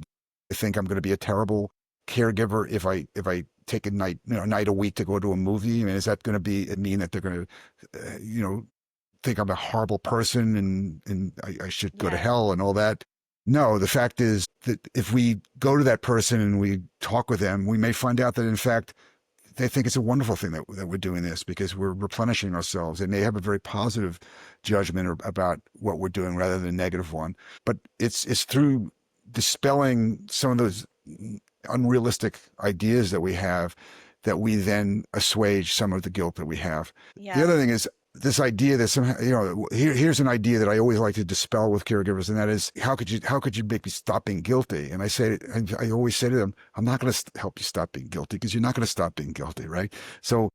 think I'm going to be a terrible caregiver if I take a night a week to go to a movie? I mean, is that going to mean that they're going to, think I'm a horrible person and I should go to hell and all that? No, the fact is that if we go to that person and we talk with them, we may find out that in fact they think it's a wonderful thing that we're doing this, because we're replenishing ourselves, and they have a very positive judgment about what we're doing rather than a negative one. But it's through dispelling some of those unrealistic ideas that we have that we then assuage some of the guilt that we have. Yeah. The other thing is this idea that somehow, here's an idea that I always like to dispel with caregivers, and that is, how could you make me stop being guilty? And I always say to them, I'm not going to help you stop being guilty, because you're not going to stop being guilty, right? So,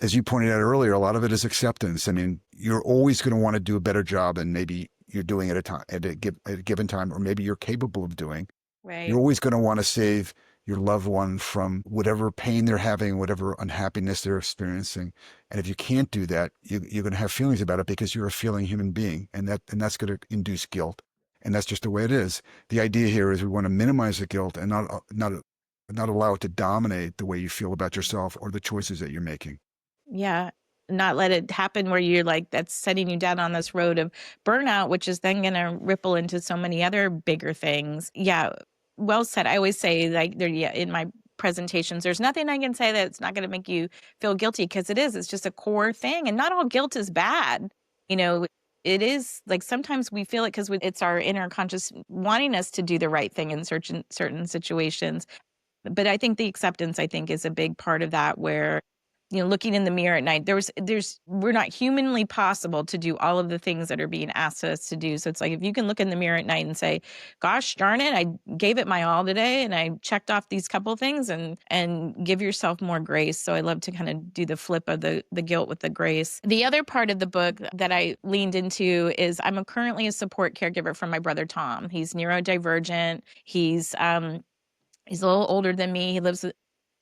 as you pointed out earlier, a lot of it is acceptance. I mean, you're always going to want to do a better job than maybe you're doing at a given time, or maybe you're capable of doing. Right. You're always going to want to save your loved one from whatever pain they're having, whatever unhappiness they're experiencing. And if you can't do that, you're going to have feelings about it, because you're a feeling human being, and that's going to induce guilt. And that's just the way it is. The idea here is we want to minimize the guilt and not allow it to dominate the way you feel about yourself or the choices that you're making. Yeah. Not let it happen where you're like, that's setting you down on this road of burnout, which is then going to ripple into so many other bigger things. Yeah. Well said. I always say, like, in my presentations, there's nothing I can say that's not going to make you feel guilty, because it's just a core thing. And not all guilt is bad. It is like, sometimes we feel it because it's our inner conscious wanting us to do the right thing in certain situations. But I think the acceptance, is a big part of that, where, looking in the mirror at night, we're not humanly possible to do all of the things that are being asked us to do. So it's like, if you can look in the mirror at night and say, gosh darn it, I gave it my all today, and I checked off these couple things, and give yourself more grace. So I love to kind of do the flip of the guilt with the grace. The other part of the book that I leaned into is, I'm currently a support caregiver for my brother, Tom. He's neurodivergent. He's a little older than me. He lives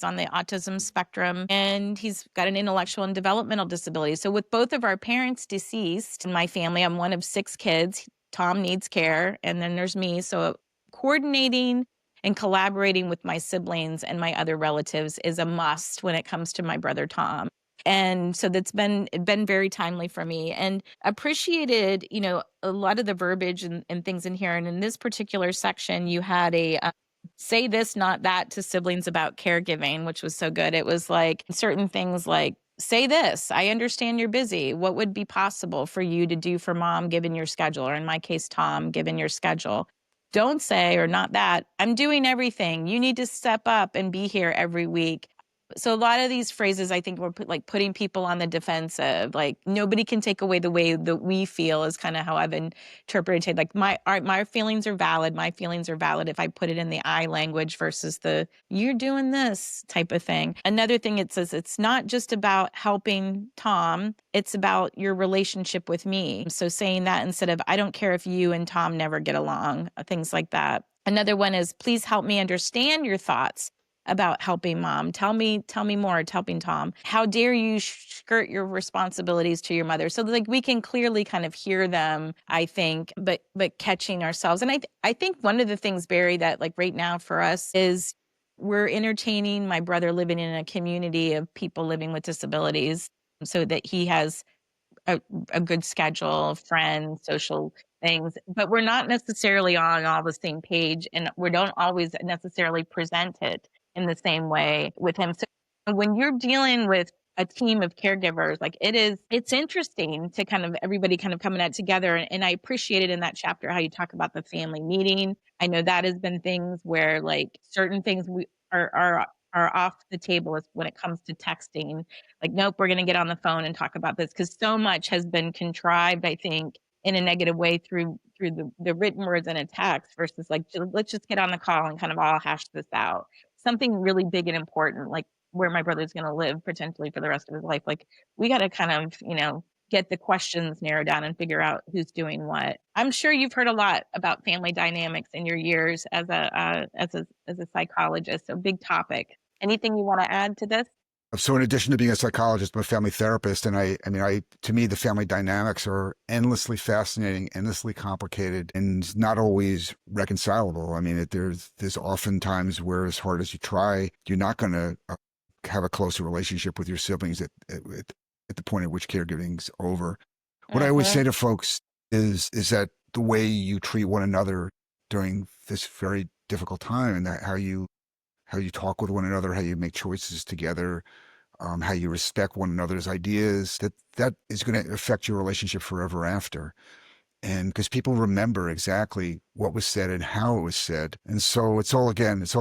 on the autism spectrum, and he's got an intellectual and developmental disability. So with both of our parents deceased in my family, I'm one of 6 kids. Tom needs care, and then there's me. So coordinating and collaborating with my siblings and my other relatives is a must when it comes to my brother Tom. And so that's been very timely for me, and appreciated, a lot of the verbiage and things in here. And in this particular section, you had a say this, not that, to siblings about caregiving, which was so good. It was like certain things like, say this, I understand you're busy. What would be possible for you to do for mom given your schedule? Or in my case, Tom, given your schedule. don't say, or not that, I'm doing everything. You need to step up and be here every week. So a lot of these phrases, I think, were putting people on the defensive. Like nobody can take away the way that we feel is kind of how I've interpreted. Like my feelings are valid. My feelings are valid if I put it in the I language versus the you're doing this type of thing. Another thing it says, it's not just about helping Tom. It's about your relationship with me. So saying that instead of I don't care if you and Tom never get along, things like that. Another one is please help me understand your thoughts about helping mom. Tell me more. It's helping Tom. How dare you skirt your responsibilities to your mother? So like we can clearly kind of hear them, I think, but catching ourselves. And I think one of the things, Barry, that like right now for us is we're entertaining my brother living in a community of people living with disabilities so that he has a good schedule, friends, social things, but we're not necessarily on all the same page, and we don't always necessarily present it in the same way with him. So when you're dealing with a team of caregivers, like it's interesting to kind of everybody kind of coming out together. And I appreciated in that chapter how you talk about the family meeting. I know that has been things where like certain things we are off the table as when it comes to texting. Like, nope, we're going to get on the phone and talk about this because so much has been contrived, I think, in a negative way through the written words in a text versus like, let's just get on the call and kind of all hash this out. Something really big and important, like where my brother's going to live potentially for the rest of his life. Like, we got to kind of, get the questions narrowed down and figure out who's doing what. I'm sure you've heard a lot about family dynamics in your years as a psychologist. So big topic. Anything you want to add to this? So in addition to being a psychologist, I'm a family therapist, and to me, the family dynamics are endlessly fascinating, endlessly complicated, and not always reconcilable. I mean, there's often times where, as hard as you try, you're not going to have a closer relationship with your siblings at the point at which caregiving's over. What I always say to folks is that the way you treat one another during this very difficult time, and that how you talk with one another, how you make choices together, how you respect one another's ideas, that is going to affect your relationship forever after. And because people remember exactly what was said and how it was said. And so it's all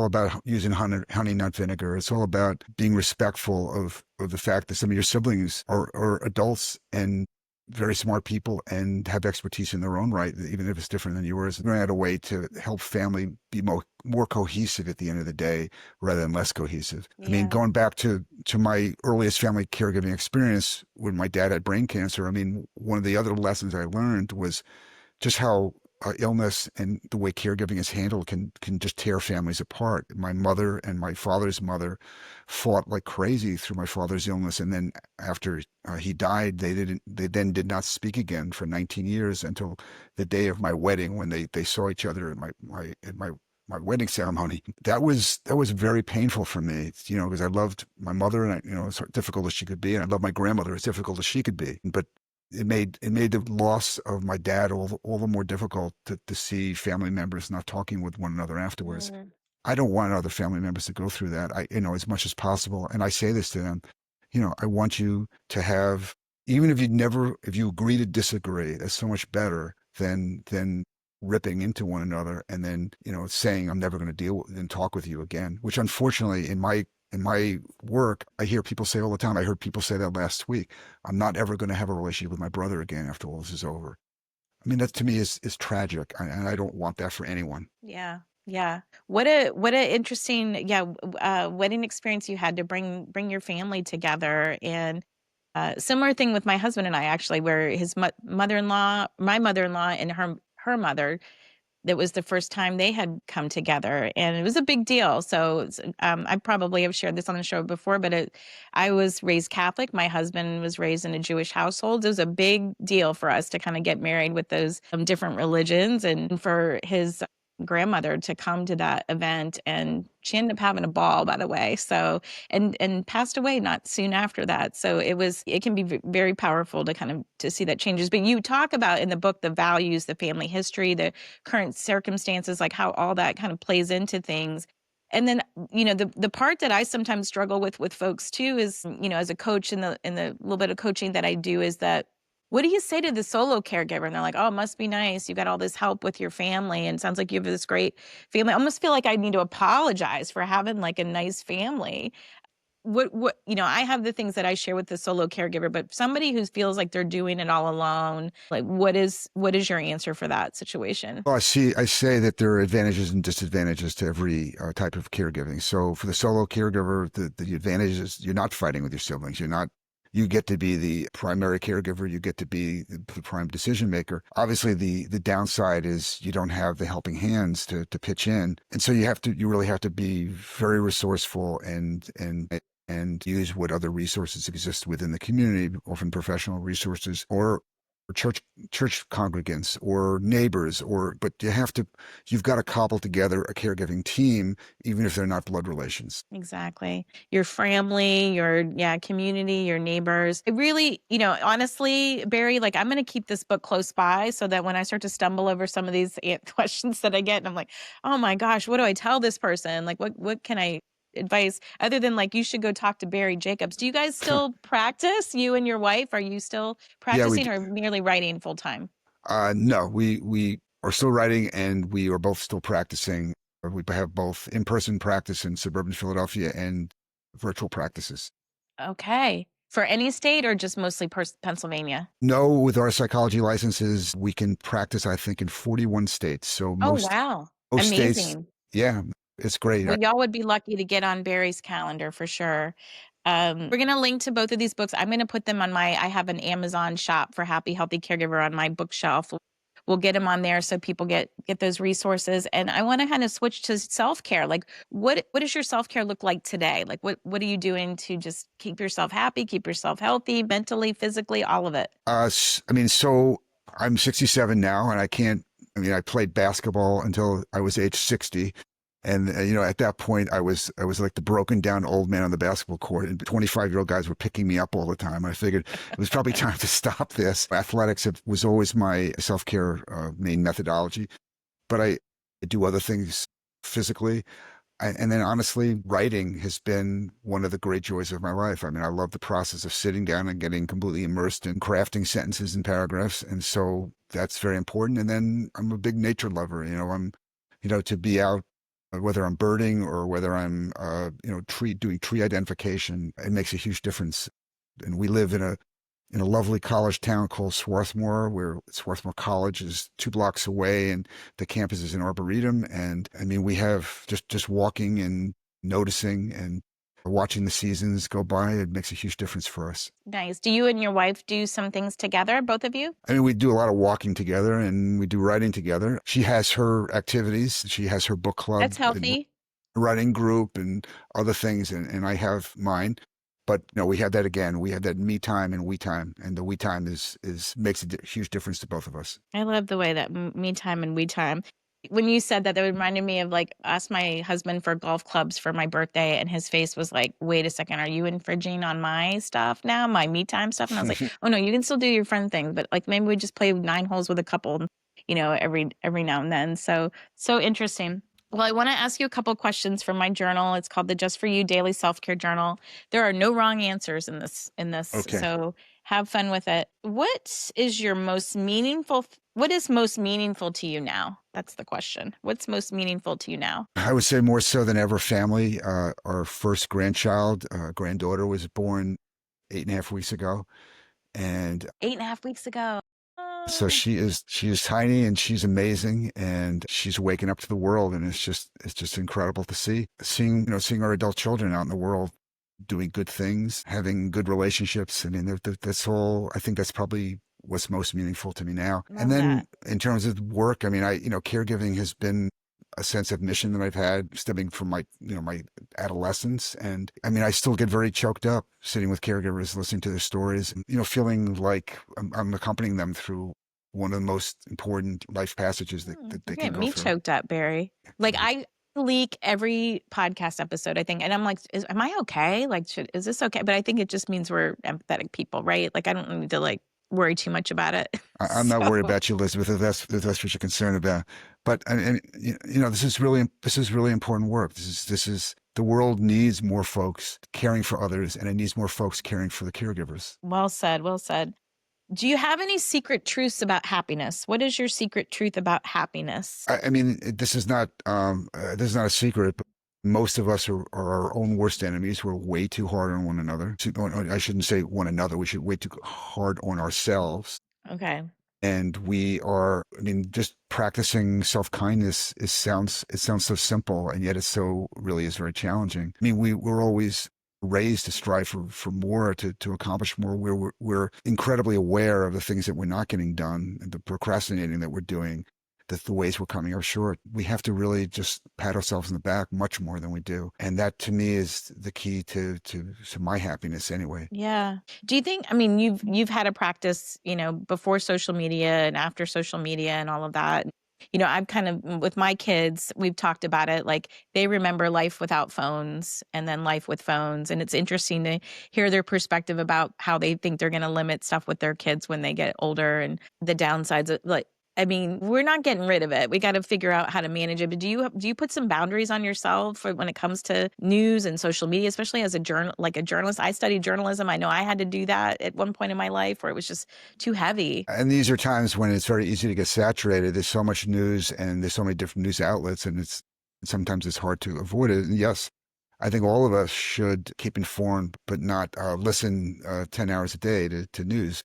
about using honey, not vinegar. It's all about being respectful of the fact that some of your siblings are adults and very smart people and have expertise in their own right, even if it's different than yours. Figuring out a way to help family be more cohesive at the end of the day rather than less cohesive. Yeah. I mean, going back to my earliest family caregiving experience when my dad had brain cancer, I mean, one of the other lessons I learned was just how illness and the way caregiving is handled can just tear families apart. My mother and my father's mother fought like crazy through my father's illness, and then after he died, they then did not speak again for 19 years until the day of my wedding, when they saw each other at my wedding ceremony. That was very painful for me, because I loved my mother, and as difficult as she could be, and I loved my grandmother as difficult as she could be, but it made the loss of my dad all the more difficult to see family members not talking with one another afterwards. Mm-hmm. I don't want other family members to go through that. As much as possible. And I say this to them, I want you to have, even if you agree to disagree, that's so much better than ripping into one another and then, saying I'm never going to deal with and talk with you again, which unfortunately in my work, I hear people say all the time. I heard people say that last week. I'm not ever going to have a relationship with my brother again after all this is over. I mean, that to me is tragic, and I don't want that for anyone. Yeah. Yeah. What a interesting, wedding experience you had to bring your family together. And similar thing with my husband and I, actually, where his mother-in-law, my mother-in-law, and her mother, that was the first time they had come together, and it was a big deal. So I probably have shared this on the show before, but I was raised Catholic. My husband was raised in a Jewish household. It was a big deal for us to kind of get married with those different religions, and for his grandmother to come to that event, and she ended up having a ball, by the way. So, and passed away not soon after that. So it can be very powerful to kind of to see that changes. But you talk about in the book the values, the family history, the current circumstances, like how all that kind of plays into things. And then, the part that I sometimes struggle with folks too is, as a coach in the little bit of coaching that I do, is that What do you say to the solo caregiver? And they're like, "Oh, it must be nice. You got all this help with your family, and it sounds like you have this great family." I almost feel like I need to apologize for having like a nice family. What I have the things that I share with the solo caregiver, but somebody who feels like they're doing it all alone, like what is your answer for that situation? Well, I say that there are advantages and disadvantages to every type of caregiving. So for the solo caregiver, the advantage is you're not fighting with your siblings. You get to be the primary caregiver. You get to be the prime decision maker. Obviously, the downside is you don't have the helping hands to pitch in. And so you really have to be very resourceful and use what other resources exist within the community, often professional resources or church congregants or neighbors, but you've got to cobble together a caregiving team, even if they're not blood relations. Exactly. Your family, your community, your neighbors. It really, honestly, Barry, like I'm going to keep this book close by so that when I start to stumble over some of these questions that I get, and I'm like, oh my gosh, what do I tell this person? Like, what can I advice other than like you should go talk to Barry Jacobs? Do you guys still practice? You and your wife? Are you still Yeah, practicing or merely writing full time? no, we are still writing and we are both still practicing. We have both in-person practice in suburban Philadelphia and virtual practices. Okay. For any state or just mostly Pennsylvania? No, with our psychology licenses, we can practice, I think, in 41 states. So Oh, wow. most states, Amazing. yeah, it's great. Well, y'all would be lucky to get on Barry's calendar for sure. We're going to link to both of these books. I'm going to put them on I have an Amazon shop for Happy Healthy Caregiver on my bookshelf. We'll get them on there so people get those resources. And I want to kind of switch to self-care. Like what does your self-care look like today? Like what are you doing to just keep yourself happy, keep yourself healthy, mentally, physically, all of it? I mean, so I'm 67 now, and I played basketball until I was age 60. And at that point, I was like the broken down old man on the basketball court, and 25-year-old guys were picking me up all the time. I figured it was probably time to stop this. Athletics was always my self care main methodology, but I do other things physically. And then honestly, writing has been one of the great joys of my life. I mean, I love the process of sitting down and getting completely immersed in crafting sentences and paragraphs. And so that's very important. And then I'm a big nature lover. To be out, whether I'm birding or whether I'm, doing tree identification, it makes a huge difference. And we live in a lovely college town called Swarthmore, where Swarthmore College is 2 blocks away, and the campus is in Arboretum. And I mean, we have just walking and noticing and watching the seasons go by. It makes a huge difference for us. Nice. Do you and your wife do some things together, both of you? I mean, we do a lot of walking together and we do writing together. She has her activities. She has her book club. That's healthy. Writing group and other things, and I have mine. But we had that again. We had that me time and we time, and the we time is makes a huge difference to both of us. I love the way that me time and we time. When you said that, that reminded me of like asked my husband for golf clubs for my birthday, and his face was like, "Wait a second, are you infringing on my stuff now, my me time stuff?" And I was like, "Oh no, you can still do your friend thing, but like maybe we just play 9 holes with a couple, every now and then." So interesting. Well, I want to ask you a couple questions from my journal. It's called the Just for You Daily Self-Care Journal. There are no wrong answers in this. Okay. So have fun with it. What is most meaningful to you now? That's the question. What's most meaningful to you now? I would say more so than ever, family. Our first granddaughter was born 8.5 weeks ago. And 8.5 weeks ago. so Oh, she is tiny and she's amazing and she's waking up to the world, and it's just incredible to seeing our adult children out in the world doing good things, having good relationships. I mean, that's all. I think that's probably what's most meaningful to me now. And love then that. in terms of work, I mean, caregiving has been a sense of mission that I've had stemming from my adolescence. And I mean, I still get very choked up sitting with caregivers, listening to their stories, and, feeling like I'm accompanying them through one of the most important life passages that they You're can getting go me through. choked up, Barry. Like I leak every podcast episode, I think, and I'm like, am I okay? Like, is this okay? But I think it just means we're empathetic people, right? Like, I don't need to like worry too much about it. I'm not So worried about you, Elizabeth, if that's what you're concerned about. But this is really important work. This is the world needs more folks caring for others, and it needs more folks caring for the caregivers. well said. Well said. Do you have any secret truths about happiness? What is your secret truth about happiness? I mean, this is not a secret, but most of us are our own worst enemies. We're way too hard on one another. I shouldn't say one another. We should way too hard on ourselves. Okay. And we are, I mean, just practicing self-kindness it sounds so simple, and yet it so really is very challenging. I mean, we're always raised to strive for more, to accomplish more. We're incredibly aware of the things that we're not getting done, and the procrastinating that we're doing, the ways we're coming up short. We have to really just pat ourselves in the back much more than we do. And that to me is the key to my happiness anyway. Yeah. Do you think, I mean, you've had a practice, before social media and after social media and all of that. I've kind of, with my kids, we've talked about it. Like they remember life without phones and then life with phones. And it's interesting to hear their perspective about how they think they're going to limit stuff with their kids when they get older and the downsides of, like, I mean, we're not getting rid of it. We got to figure out how to manage it. But do you put some boundaries on yourself for when it comes to news and social media, especially as a journalist? I studied journalism. I know I had to do that at one point in my life where it was just too heavy. And these are times when it's very easy to get saturated. There's so much news and there's so many different news outlets, and sometimes it's hard to avoid it. And yes, I think all of us should keep informed, but not listen 10 hours a day to news.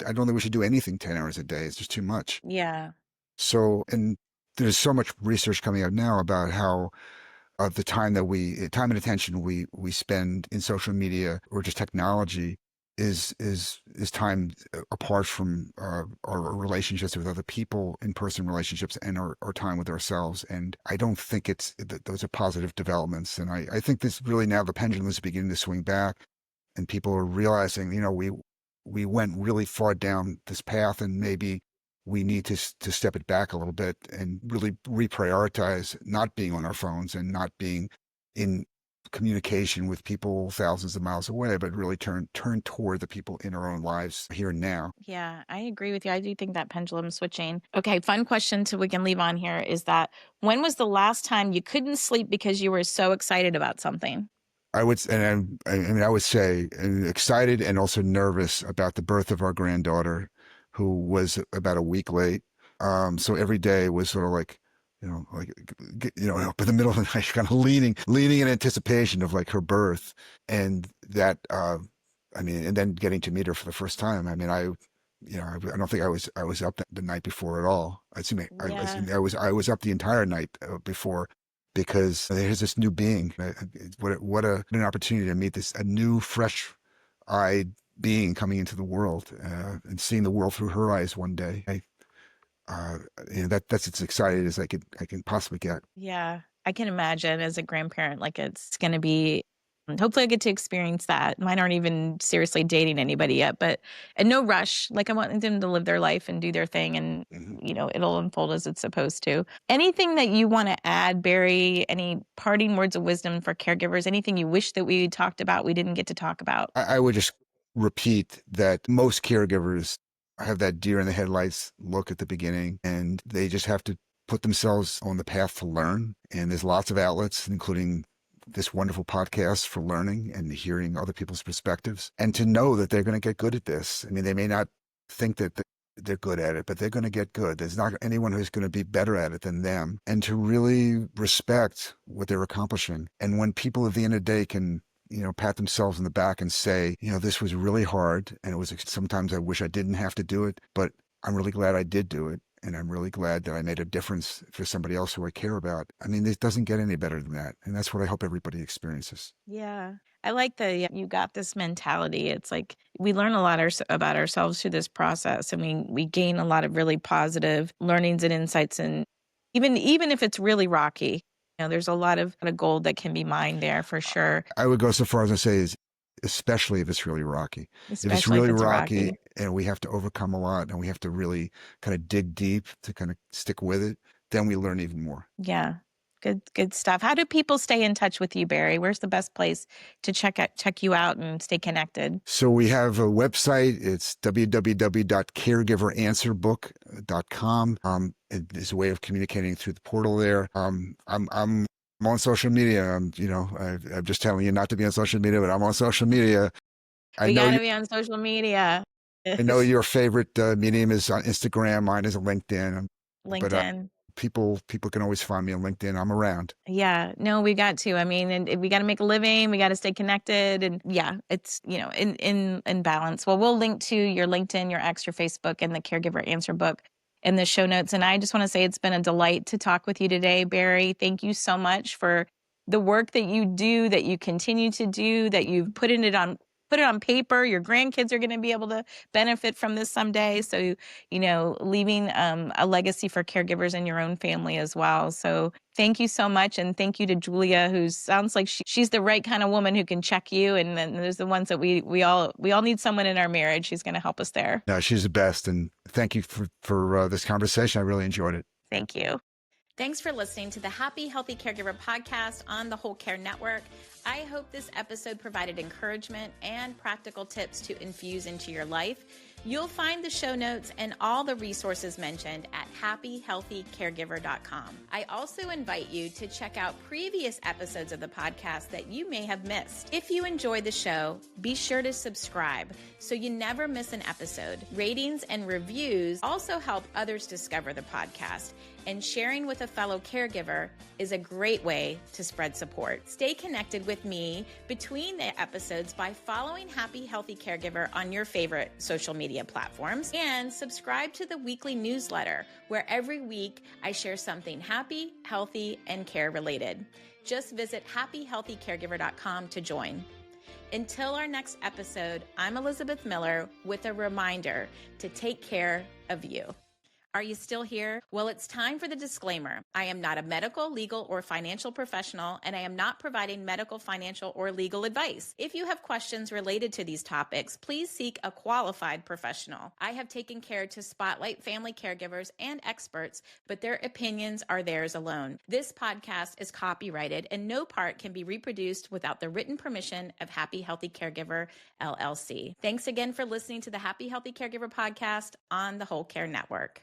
I don't think we should do anything 10 hours a day. It's just too much. Yeah. So, and there's so much research coming out now about how the time and attention we spend in social media or just technology is time apart from our relationships with other people, in-person relationships, and our time with ourselves. And I don't think those are positive developments. And I think this really, now the pendulum is beginning to swing back, and people are realizing, we went really far down this path, and maybe we need to step it back a little bit and really reprioritize not being on our phones and not being in communication with people thousands of miles away, but really turn toward the people in our own lives here and now. Yeah, I agree with you. I do think that pendulum switching. Okay, fun question to we can leave on here is that when was the last time you couldn't sleep because you were so excited about something? I would, and I mean, I would say excited and also nervous about the birth of our granddaughter, who was about a week late. So every day was sort of like, up in the middle of the night, kind of leaning in anticipation of like her birth, and that, I mean, and then getting to meet her for the first time. I mean, I don't think I was up the night before at all. Yeah. I was up the entire night before, because there's this new being. An opportunity to meet a new, fresh-eyed being coming into the world, and seeing the world through her eyes one day. That's as excited as I can possibly get. Yeah, I can imagine as a grandparent, like it's going to be, hopefully I get to experience that. Mine aren't even seriously dating anybody yet, and no rush. Like I want them to live their life and do their thing, and Mhm. it'll unfold as it's supposed to. Anything that you want to add, Barry? Any parting words of wisdom for caregivers? Anything you wish that we talked about we didn't get to talk about? I would just repeat that most caregivers have that deer in the headlights look at the beginning, and they just have to put themselves on the path to learn. And there's lots of outlets, including this wonderful podcast, for learning and hearing other people's perspectives, and to know that they're going to get good at this. I mean, they may not think that they're good at it, but they're going to get good. There's not anyone who's going to be better at it than them, and to really respect what they're accomplishing. And when people at the end of the day can, pat themselves on the back and say, this was really hard, and sometimes I wish I didn't have to do it, but I'm really glad I did do it. And I'm really glad that I made a difference for somebody else who I care about. I mean, it doesn't get any better than that. And that's what I hope everybody experiences. Yeah. I like you got this mentality. It's like we learn a lot about ourselves through this process, and we gain a lot of really positive learnings and insights. And even if it's really rocky, there's a lot of gold that can be mined there for sure. I would go so far as to say is, especially if it's really rocky. If it's Especially if really it's rocky rocky. and we have to overcome a lot and we have to really kind of dig deep to kind of stick with it, then we learn even more. Yeah. Good stuff. How do people stay in touch with you, Barry? Where's the best place to check you out and stay connected? So we have a website. It's www.caregiveranswerbook.com. It is a way of communicating through the portal there. I'm on social media. I'm just telling you not to be on social media, but I'm on social media. I We know got to you. be on social media. I know your favorite medium is on Instagram. Mine is LinkedIn. But LinkedIn. people can always find me on LinkedIn. I'm around. Yeah, no, we got to. I mean, and we got to make a living. We got to stay connected, and yeah, it's in balance. Well, we'll link to your LinkedIn, your X, your Facebook, and the Caregiver Answer book in the show notes. And I just want to say it's been a delight to talk with you today, Barry. Thank you so much for the work that you do, that you continue to do, that you've put it on paper. Your grandkids are going to be able to benefit from this someday. So, leaving a legacy for caregivers in your own family as well. So thank you so much. And thank you to Julia, who sounds like she's the right kind of woman who can check you. And then there's the ones that we all need someone in our marriage who's going to help us there. No, she's the best. And thank you for this conversation. I really enjoyed it. Thank you. Thanks for listening to the Happy Healthy Caregiver podcast on the Whole Care Network. I hope this episode provided encouragement and practical tips to infuse into your life. You'll find the show notes and all the resources mentioned at happyhealthycaregiver.com. I also invite you to check out previous episodes of the podcast that you may have missed. If you enjoy the show, be sure to subscribe so you never miss an episode. Ratings and reviews also help others discover the podcast, and sharing with a fellow caregiver is a great way to spread support. Stay connected with me between the episodes by following Happy Healthy Caregiver on your favorite social media platforms, and subscribe to the weekly newsletter where every week I share something happy, healthy, and care related. Just visit happyhealthycaregiver.com to join. Until our next episode, I'm Elizabeth Miller with a reminder to take care of you. Are you still here? Well, it's time for the disclaimer. I am not a medical, legal, or financial professional, and I am not providing medical, financial, or legal advice. If you have questions related to these topics, please seek a qualified professional. I have taken care to spotlight family caregivers and experts, but their opinions are theirs alone. This podcast is copyrighted, and no part can be reproduced without the written permission of Happy Healthy Caregiver, LLC. Thanks again for listening to the Happy Healthy Caregiver podcast on the Whole Care Network.